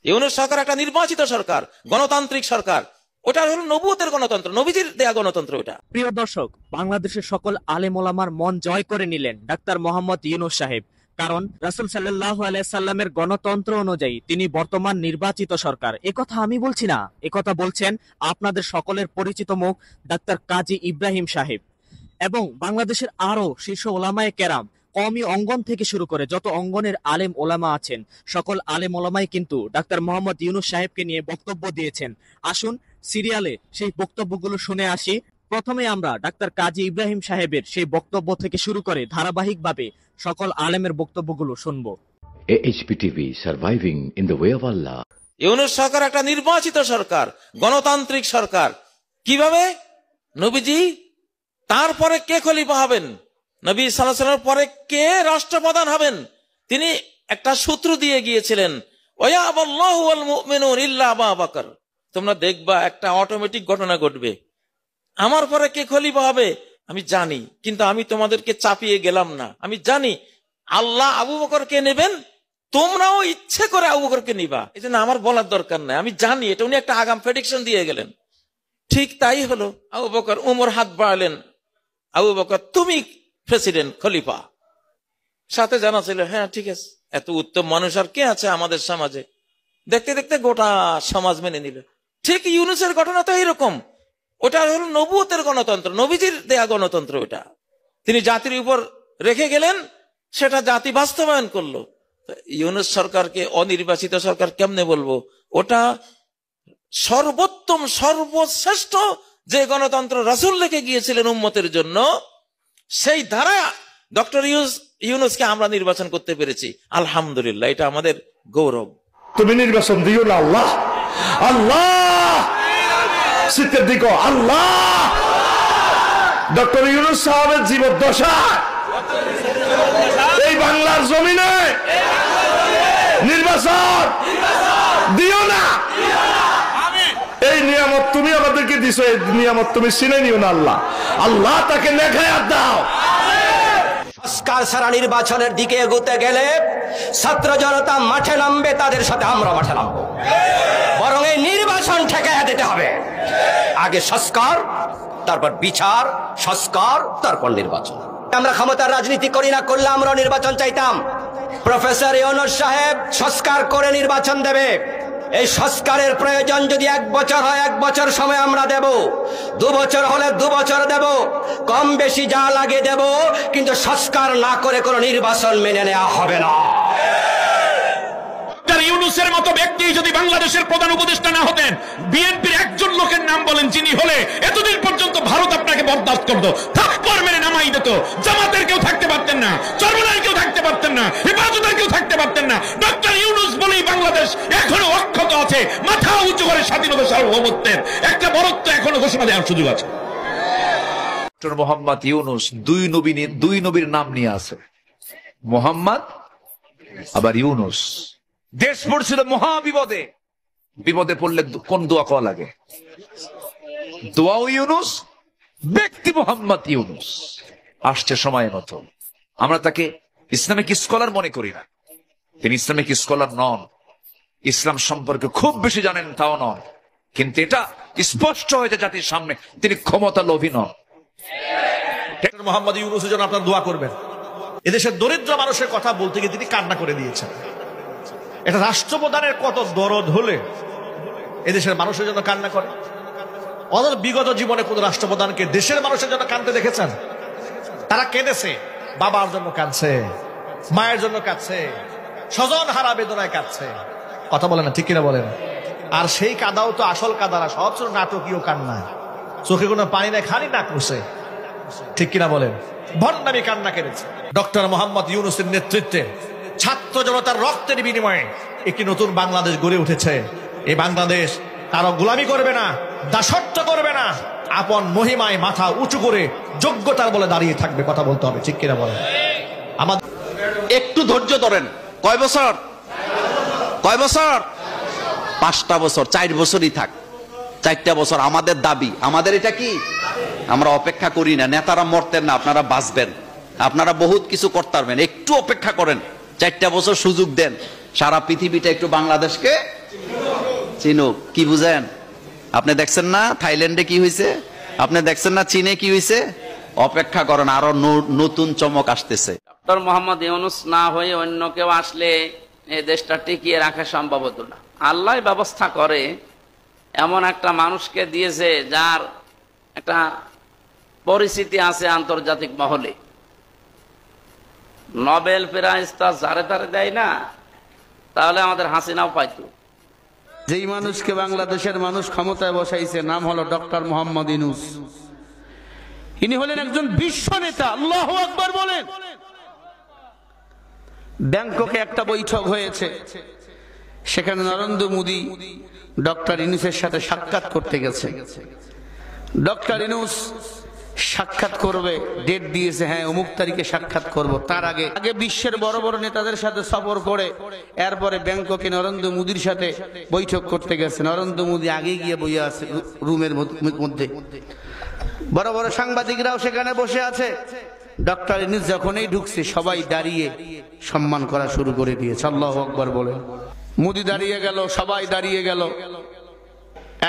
ইউনূস সরকার একটা নির্বাচিত সরকার, গণতান্ত্রিক সরকার। ওটা হলো নবুয়তের গণতন্ত্র, নবীজির দেয়া গণতন্ত্র ওটা। প্রিয় দর্শক, বাংলাদেশের সকল আলেম ওলামার মন জয় করে নিলেন ডাক্তার মোহাম্মদ ইউনূস সাহেব। কারণ রাসূল সাল্লাল্লাহু আলাইহি সাল্লামের গণতন্ত্র অনুযায়ী তিনি বর্তমান নির্বাচিত সরকার। একথা আমি বলছি না, একথা বলছেন আপনাদের সকলের পরিচিত মুখ ডাক্তার কাজী ইব্রাহিম সাহেব। এবং বাংলাদেশের আরো শীর্ষ ওলামায়ে কেরাম, কওমি অঙ্গন থেকে শুরু করে যত অঙ্গনের আলেম ওলামা আছেন, সকল আলেম ওলামাই কিন্তু ডাক্তার মোহাম্মদ ইউনূস সাহেবকে নিয়ে বক্তব্য দিয়েছেন। আসুন সিরিয়ালে সেই বক্তব্যগুলো শুনে আসি। প্রথমে আমরা ডাক্তার কাজী ইব্রাহিম সাহেবের সেই বক্তব্য থেকে শুরু করে ধারাবাহিকভাবে সকল আলেমের বক্তব্যগুলো শুনবো। AHPTV, surviving in the way of Allah. Yunus সরকার একটা নির্বাচিত সরকার, গণতান্ত্রিক সরকার। কিভাবে? নবীজি তারপরে কে খলিফা হবেন, নবী সাল্লাল্লাহু আলাইহি ওয়াসাল্লামের পরে কে রাষ্ট্রপ্রধান হবেন, তিনি একটা সূত্র দিয়ে গিয়েছিলেন, ওয়া আল্লাহু ওয়াল মুমিনুন ইল্লা আবু বকর। তোমরা দেখবা একটা অটোমেটিক ঘটনা ঘটবে, আমার পরে কে খলিফা হবে আমি জানি, কিন্তু আমি তোমাদেরকে চাপিয়ে গেলাম না। আমি জানি আল্লাহ আবু বকরকে নেবেন, তোমরাও ইচ্ছে করে আবু বকরকে নিবা, এই জন্য আমার বলার দরকার নাই, আমি জানি এটা। উনি একটা আগাম প্রেডিকশন দিয়ে গেলেন। ঠিক তাই হলো। আবু বকর, উমর হাত বাড়ালেন, আবু বকর তুমি প্রেসিডেন্ট, খলিফা। সাথে জানা ছিল, হ্যাঁ ঠিক আছে, এত উত্তম মানুষ আর কে আছে আমাদের সমাজে। দেখতে দেখতে গোটা সমাজ মেনে নিল। ঠিক ইউনূসের ঘটনা তো এইরকম। ওটা হলো নবুয়তের গণতন্ত্র, নবীজির দেয়া গণতন্ত্র। ওটা তিনি জাতির উপর রেখে গেলেন, সেটা জাতি বাস্তবায়ন করলো। ইউনূস সরকারকে অনির্বাচিত সরকার কেমনে বলবো? ওটা সর্বোত্তম সর্বশ্রেষ্ঠ যে গণতন্ত্র রাসূল রেখে গিয়েছিলেন উম্মতের জন্য, সেই ধারা ডক্টর ইউনূসকে আমরা নির্বাচন করতে পেরেছি, আলহামদুলিল্লাহ। এটা আমাদের গৌরব। তুমি নির্বাচন দিও না আল্লাহ, আল্লাহ শীতের দিকে আল্লাহ। ডক্টর ইউনূস সাহেবের জীবদ্দশা এই বাংলার জমিনে নির্বাচন দিও না। এই নিয়ামত তুমি আমাদেরকে দিছো, এই নিয়ামত তুমি চিনে নিও না আল্লাহ। আল্লাহ তাকে নেখায়াত দাও। সংস্কার ছাড়া নির্বাচনের দিকে এগোতে গেলে ছাত্র জনতা মাঠে নামবে, তাদের সাথে আমরা মাঠে নামবো। বরং এই নির্বাচন ঠেকাইয়া দিতে হবে। আগে সংস্কার, তারপর বিচার, সংস্কার, তারপর নির্বাচন। আমরা ক্ষমতার রাজনীতি করি না, করলে আমরা নির্বাচন চাইতাম। প্রফেসর ইউনূস সাহেব সংস্কার করে নির্বাচন দেবে। এই সংস্কারের প্রয়োজন যদি 1 বছর হয় 1 বছর সময় আমরা দেব, 2 বছর হলে 2 বছর দেব, কম বেশি যা লাগে দেব, কিন্তু সংস্কার না করে কোনো নির্বাচন মেনে নেওয়া হবে না। ইউনূসের মতো ব্যক্তি যদি বাংলাদেশের প্রধান উপদেষ্টা না হতেন, বিএনপির একজন লোকের নাম বলেন যিনি হলে এতদিন পর্যন্ত ভারত আপনাকে বরদাস্ত করতো, থাপ্পড় মেরে নামাই দিত। জামাতের কেউ থাকতে পারতেন না, চরমনার কেউ থাকতে পারতেন না, হেফাজতের কেউ থাকতে পারতেন না। ডক্টর ইউনূস বলেই বাংলাদেশ এখনো অক্ষত আছে, মাথা উঁচু করে স্বাধীনতা সার্বভৌমত্বের একটা বরত্ব এখনো ঘোষণা দেওয়ার সুযোগ আছে। ডক্টর মোহাম্মদ ইউনূস দুই নবীর নাম নিয়ে আছে, মোহাম্মদ আবার ইউনূস। দেশ পড়ছিল মহা বিপদে, বিপদে পড়লে কোন দোয়া করা লাগে? দোয়াও ইউনূস, ব্যক্তি মোহাম্মদ ইউনূস। আসছে সময় মতো। আমরা তাকে ইসলামিক স্কলার মনে করি না, তিনি ইসলামিক স্কলার নন। ইসলাম সম্পর্কে খুব বেশি জানেন তাও নন, কিন্তু এটা স্পষ্ট হয়েছে জাতির সামনে তিনি ক্ষমতা লোভী নন। মোহাম্মদ ইউনূসের জন্য আপনারা দোয়া করবেন। এদেশের দরিদ্র মানুষের কথা বলতে গিয়ে তিনি কান্না করে দিয়েছেন। এটা রাষ্ট্রপ্রধানের কত দরদ হলে এদেশের মানুষের জন্য কান্না করে। অথচ বিগত জীবনে কোন রাষ্ট্রপ্রধানকে দেশের মানুষের জন্য কাঁদতে দেখেছেন? তারা কেঁদেছে, বাবার জন্য কাঁদছে, মায়ের জন্য কাঁদছে, স্বজন হারা বেদনায় কাঁদছে। কথা বলেন না, ঠিক কিনা বলেন? আর সেই কাদাও তো আসল কাদা না, সব ছিল নাটকীয় কান্না। চোখে কোনো পানি নাই, খালি নাক মুছে। ঠিক কিনা বলেন? ভণ্ডামি কান্না কেঁদেছে। ডক্টর মোহাম্মদ ইউনূসের নেতৃত্বে ছাত্র জনতার রক্তের বিনিময়ে একটি নতুন বাংলাদেশ গড়ে উঠেছে। এই বাংলাদেশ কারো গোলামি করবে না, দাসত্ব করবে না, আপন মহিমায় মাথা উঁচু করে যোগ্যতার বলে দাঁড়িয়ে থাকবে। কথা বলতে হবে, ঠিক কিনা বলেন? আমাদের একটু ধৈর্য ধরেন। কয় বছর? 5টা বছর, 4 বছরই থাক, 4টা বছর আমাদের দাবি। আমাদের এটা কি? আমরা অপেক্ষা করি না, নেতারা মরতেন না, আপনারা বাঁচবেন, আপনারা বহুত কিছু করতে পারবেন। একটু অপেক্ষা করেন, 4টা বছর সুযোগ দেন, সারা পৃথিবীটা একটু বাংলাদেশকে চিনুক। কি বুঝেন? আপনি দেখছেন না থাইল্যান্ডে কি হয়েছে? আপনি দেখছেন না চীনে কি হয়েছে? অপেক্ষা করেন, আরো নতুন চমক আসতেছে। ডক্টর মোহাম্মদ ইউনূস না হয়ে অন্য কেউ আসলে এই দেশটা টিকিয়ে রাখা সম্ভব হতো না। আল্লাহ ব্যবস্থা করে, এমন একটা মানুষকে দিয়েছে যার একটা পরিচিতি আছে আন্তর্জাতিক মহলে। নোবেল প্রাইজ তা যারে তারে দেয় না, তাহলে আমাদের হাসিনাও পাইতো। যেই মানুষকে বাংলাদেশের মানুষ ক্ষমতায় বসাইছে নাম হলো ডক্টর মোহাম্মদ ইউনূস। ইনি হলেন একজন বিশ্ব নেতা। আল্লাহু আকবার বলেন। ব্যাংককে একটা বৈঠক হয়েছে, সেখানে নরেন্দ্র মোদী ডক্টর ইউনূসের সাথে সাক্ষাৎ করতে গেছে। ডক্টর ইউনূস সাক্ষাৎ করবে, ডেট দিয়েছে, হ্যাঁ অমুক তারিখে সাক্ষাৎ করব। তার আগে বিশ্বের বড় বড় নেতাদের সাথে সফর করে এরপরে ব্যাংককে নরেন্দ্র মোদীর সাথে বৈঠক করতে গেছে। নরেন্দ্র মোদী আগে গিয়ে বইয়া আছে রুমের মধ্যে, বড় বড় সাংবাদিকরাও সেখানে বসে আছে। ডক্টর ইউনূস যখনই ঢুকছে সবাই দাঁড়িয়ে সম্মান করা শুরু করে দিয়েছে। আল্লাহু আকবার বলে। মোদী দাঁড়িয়ে গেল, সবাই দাঁড়িয়ে গেল।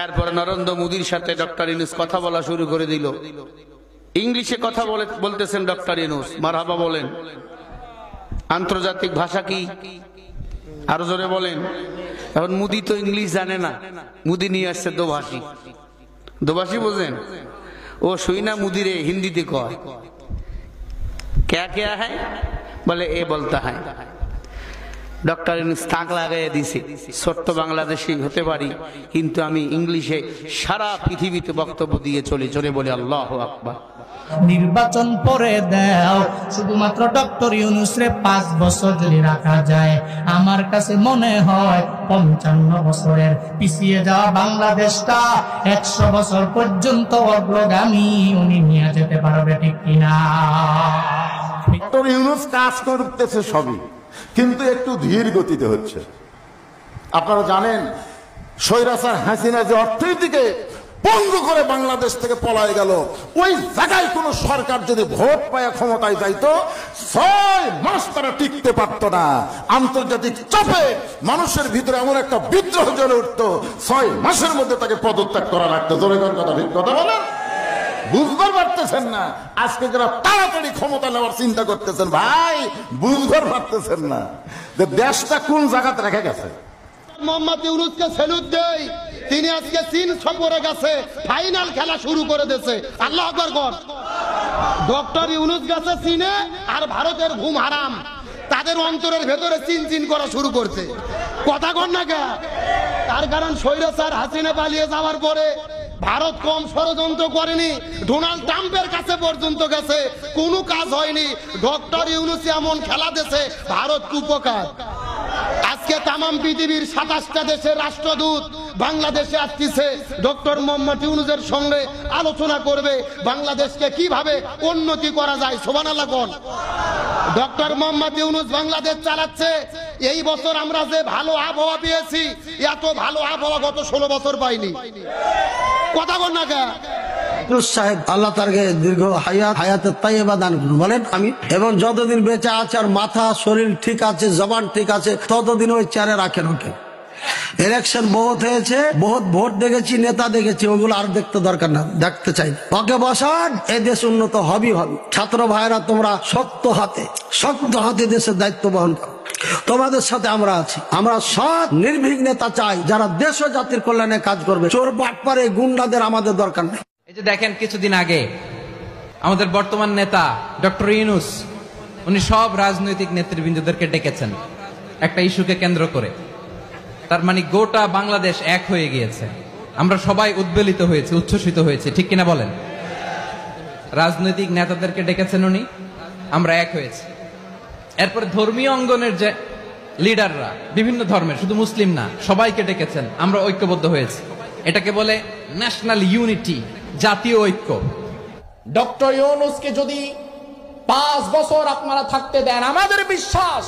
এরপরে নরেন্দ্র মোদীর সাথে ডক্টর ইউনূস কথা বলা শুরু করে দিল। ইংলিশে কথা বলতেছেন ডক্টর ইউনূস, মারহাবা বলেন। আন্তর্জাতিক ভাষা কি আরো জোরে বলেন। এখন মোদী তো ইংলিশ জানে না, মোদী নিয়ে আসছে দোভাষী। দোভাষী বোঝেন? ও শুই না মুদিরে হিন্দিতে কয়, क्या क्या है বলে এ বলতা হয়। ডক্টর ইউনূস তাক লাগাইয়া দিছে, ছোট্ট বাংলাদেশি হতে পারি কিন্তু আমি ইংলিশে সারা পৃথিবীতে বক্তব্য দিয়ে চলে চলে বলে আল্লাহু আকবার। নির্বাচন পরে দাও, শুধুমাত্র ডক্টর ইউনূসরে 5 বছর যদি রাখা যায়, আমার কাছে মনে হয় 55 বছরের পিছিয়ে যাওয়া বাংলাদেশটা 100 বছর পর্যন্ত অগ্রগামী উনি নিয়ে যেতে পারবে, ঠিক কিনা? ডক্টর ইউনূস কাজ করতেছে সবই, কিন্তু একটু ধীর গতিতে হচ্ছে। আপনারা জানেন স্বৈরাচার হাসিনা যে অর্থনীতিকে পঙ্গু করে বাংলাদেশ থেকে পলায় গেল, ওই জায়গায় কোন সরকার যদি ভোট পায় ক্ষমতায় যাইতো 6 মাস তারা টিকতে পারত না। আন্তর্জাতিক চাপে মানুষের ভিতরে এমন একটা বিদ্রোহ জ্বলে উঠতো, 6 মাসের মধ্যে তাকে পদত্যাগ করা লাগতো। জোরে কথা, ঠিক কথা বলেন? বুঝবার পারতেছেন না? আজকে যারা তাড়াতাড়ি ক্ষমতা নেওয়ার চিন্তা করতেছেন, ভাই বুঝবার পারতেছেন না যে দেশটা কোন জায়গাতে রেখে গেছে। মোহাম্মদ ইউনূসকে স্যালুট দেই, তিনি আজকে চীন সফরে গেছে, ফাইনাল খেলা শুরু করে দিয়েছে। আল্লাহু আকবার কর। ডক্টর ইউনূস গেছে চীনে, আর ভারতের ঘুম হারাম তাদের অন্তরের ভেতরে চিন চিন করা শুরু করছে। কথা কর না কে? তার কারণ স্বৈরাচার হাসিনা পালিয়ে যাওয়ার পরে ভারত কম ষড়যন্ত্র করেনি, ডোনাল্ড ট্রাম্পের কাছে পর্যন্ত গেছে, কোনো কাজ হয়নি। ডক্টর ইউনূস এমন খেলা দিয়েছে, ভারত উপকার। আজকে তামাম পৃথিবীর 27টা দেশের রাষ্ট্রদূত বাংলাদেশে আসছে, ডক্টর মোহাম্মদ ইউনূসের সঙ্গে আলোচনা করবে বাংলাদেশকে কিভাবে উন্নতি করা যায়। সুবহানাল্লাহ কোন। ডক্টর মোহাম্মদ ইউনূস বাংলাদেশ চালাচ্ছে। এই বছর আমরা যে ভালো আবহাওয়া পেয়েছি, এত ভালো আবহাওয়া গত 16 বছর পাইনি। কথা বল না কে? সাহেব আল্লাহ তারকে দীর্ঘ হায়াতের তাইয়্যিবা দান করুন বলেন আমি। এবং যতদিন বেঁচে আছে আর মাথা শরীর ঠিক আছে, জবান ঠিক আছে, ততদিন ওই চেয়ারে রাখেন ওকে। ইলেকশন বহুত হয়েছে, বহুত ভোট দেখেছি, নেতা দেখেছি, ওগুলো আর দেখতে দরকার না, দেখতে চাই। ওকে বসান, এই দেশ উন্নত হবেই হবে। ছাত্র ভাইরা তোমরা শক্ত হাতে দেশের দায়িত্ব বহন করো, তোমাদের সাথে আমরা আছি। আমরা সৎ নির্ভীক নেতা চাই যারা দেশ ও জাতির কল্যাণে কাজ করবে। চোর বাটপারে গুন্ডাদের আমাদের দরকার নেই। এই যে দেখেন কিছুদিন আগে আমাদের বর্তমান নেতা ডক্টর ইউনূস, উনি সব রাজনৈতিক নেতৃবৃন্দদেরকে ডেকেছেন একটা ইস্যুকে কেন্দ্র করে। তার মানে গোটা বাংলাদেশ এক হয়ে গিয়েছে। আমরা সবাই উদ্বেলিত হয়েছে, উচ্ছ্বসিত হয়েছে, ঠিক কিনা বলেন? রাজনৈতিক নেতাদেরকে ডেকেছেন উনি, আমরা এক হয়েছি। এরপরে ধর্মীয় অঙ্গনের যে লিডাররা, বিভিন্ন ধর্মের, শুধু মুসলিম না, সবাইকে ডেকেছেন, আমরা ঐক্যবদ্ধ হয়েছি। এটাকে বলে ন্যাশনাল ইউনিটি, জাতীয় ঐক্য। ডক্টর ইউনূসকে যদি 5 বছর আপনারা থাকতে দেন, আমাদের বিশ্বাস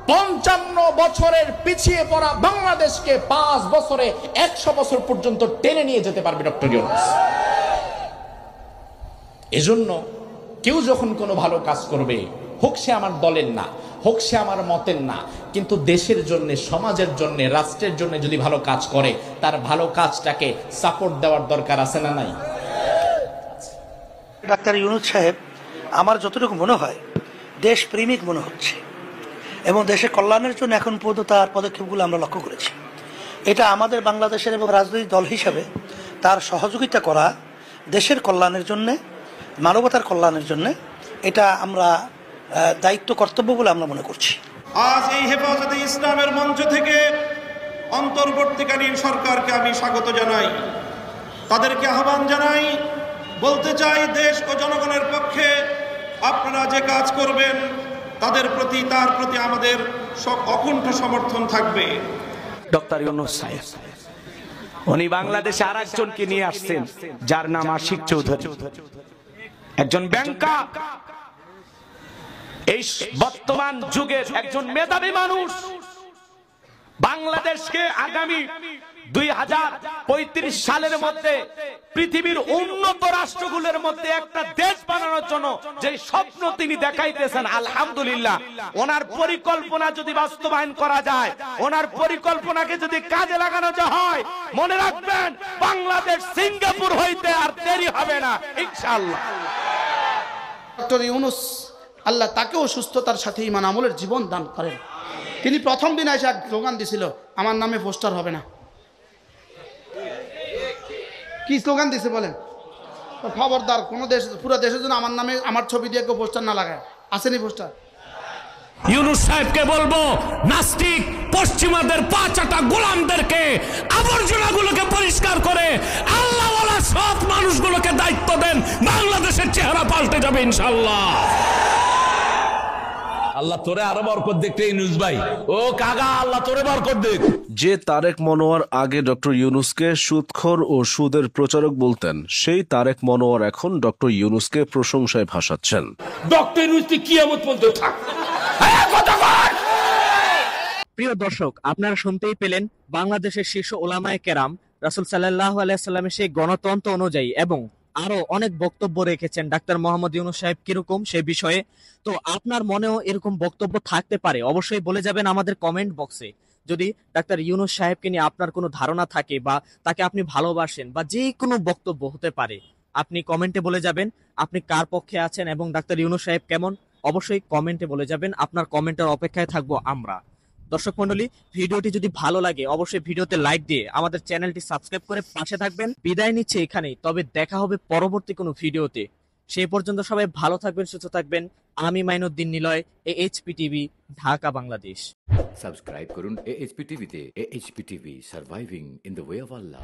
55 বছরের পিছিয়ে পড়া বাংলাদেশকে 5 বছরে 100 বছর পর্যন্ত টেনে নিয়ে যেতে পারবে ডক্টর ইউনূস। এজন্য কেউ যখন কোনো ভালো কাজ করবে হোক সে আমার দলের না, হোক সে আমার মতের না, কিন্তু দেশের জন্য, সমাজের জন্য, রাষ্ট্রের জন্য যদি ভালো কাজ করে, তার ভালো কাজটাকে সাপোর্ট দেওয়ার দরকার আছে না নাই? ডাক্তার ইউনূস সাহেব আমার যতটুকু মনে হয় দেশপ্রেমিক মনে হচ্ছে, এবং দেশের কল্যাণের জন্য এখন পর্যন্ত তার পদক্ষেপগুলো আমরা লক্ষ্য করেছি। এটা আমাদের বাংলাদেশের এবং রাজনৈতিক দল হিসাবে তার সহযোগিতা করা দেশের কল্যাণের জন্যে, মানবতার কল্যাণের জন্যে, এটা আমরা দায়িত্ব কর্তব্য বলে আমরা মনে করছি। আজ এই হেফাজতে ইসলামের মঞ্চ থেকে অন্তর্বর্তীকালীন সরকারকে আমি স্বাগত জানাই, তাদেরকে আহ্বান জানাই, বলতে চাই দেশ ও জনগণের পক্ষে আপনারা যে কাজ করবেন তার প্রতি আমাদের অকুণ্ঠ সমর্থন থাকবে। ডক্টর ইউনূস সাহেব উনি বাংলাদেশে আর একজনকে নিয়ে আসছেন যার নাম আশিক চৌধুরী, একজন ব্যাংকার, এই বর্তমান যুগের একজন মেধাবী মানুষ। বাংলাদেশকে আগামী 2035 সালের মধ্যে পৃথিবীর উন্নত রাষ্ট্রগুলোর মধ্যে একটা দেশ বানানোর জন্য যে স্বপ্ন তিনি দেখাইতেছেন, আলহামদুলিল্লাহ, ওনার পরিকল্পনা যদি বাস্তবায়ন করা যায়, ওনার পরিকল্পনাকে যদি কাজে লাগানো হয়, মনে রাখবেন বাংলাদেশ সিঙ্গাপুর হইতে আর দেরি হবে না ইনশাআল্লাহ। ডক্টর ইউনূস আল্লাহ তাকেও সুস্থতার সাথে ঈমান আমলের জীবন দান করেন। তিনি প্রথম দিন এসে এক স্লোগান দিছিল, আমার নামে পোস্টার হবে না। কি স্লোগান দিছে বলেন? খবরদার কোন দেশ, পুরো দেশের জন্য আমার নামে, আমার ছবি দিয়ে কেউ পোস্টার না লাগায়। আসেনি পোস্টার? ইউনূস সাহেবকে বলবো, নাস্তিক পশ্চিমাদের পাঁচাটা গোলামদেরকে, আবর্জনাগুলোকে পরিষ্কার করে আল্লাহওয়ালা সৎ মানুষগুলোকে দায়িত্ব দেন, বাংলাদেশের চেহারা পাল্টে যাবে ইনশাআল্লাহ। আল্লাহ তোরে আরো বরকত দেখতে ইউনূস ভাই। ও কাকা, আল্লাহ তোরে বরকত দেখ। যে তারেক মনোয়ার আগে ডক্টর ইউনূসকে সুদখোর ও সুদের প্রচারক বলতেন, সেই তারেক মনোয়ার এখন ডক্টর ইউনূসকে প্রশংসায় ভাসাচ্ছেন। ডক্টর ইউনূস তুই কিয়ামত পর্যন্ত থাক। প্রিয় দর্শক, আপনারা শুনতেই পেলেন বাংলাদেশের শীর্ষ ওলামায়ে কেরাম রাসূল সাল্লাল্লাহু আলাইহি সাল্লামের সেই গণতন্ত্র অনুযায়ী এবং আরো অনেক বক্তব্য রেখেছেন ডাক্তার মোহাম্মদ ইউনূস সাহেব কিরকম সে বিষয়ে। তো আপনার মনেও এরকম বক্তব্য থাকতে পারে, অবশ্যই বলে যাবেন আমাদের কমেন্ট বক্সে। যদি ডাক্তার ইউনূস সাহেবকে নিয়ে আপনার কোনো ধারণা থাকে বা তাকে আপনি ভালোবাসেন বা যে কোনো বক্তব্য হতে পারে, আপনি কমেন্টে বলে যাবেন আপনি কার পক্ষে আছেন এবং ডাক্তার ইউনূস সাহেব কেমন, অবশ্যই কমেন্টে বলে যাবেন। আপনার কমেন্টের অপেক্ষায় থাকবো আমরা। দর্শক মন্ডলী, ভিডিওটি যদি ভালো লাগে অবশ্যই ভিডিওতে লাইক দিয়ে আমাদের চ্যানেলটি সাবস্ক্রাইব করে পাশে থাকবেন। বিদায় নিচ্ছে এখানেই, তবে দেখা হবে পরবর্তী কোনো ভিডিওতে। সেই পর্যন্ত সবাই ভালো থাকবেন, সুস্থ থাকবেন। আমি Mainuddin Niloy, AHP TV, Dhaka, Bangladesh. Subscribe করুন AHP টিভিতে। AHP TV, surviving in the way of Allah.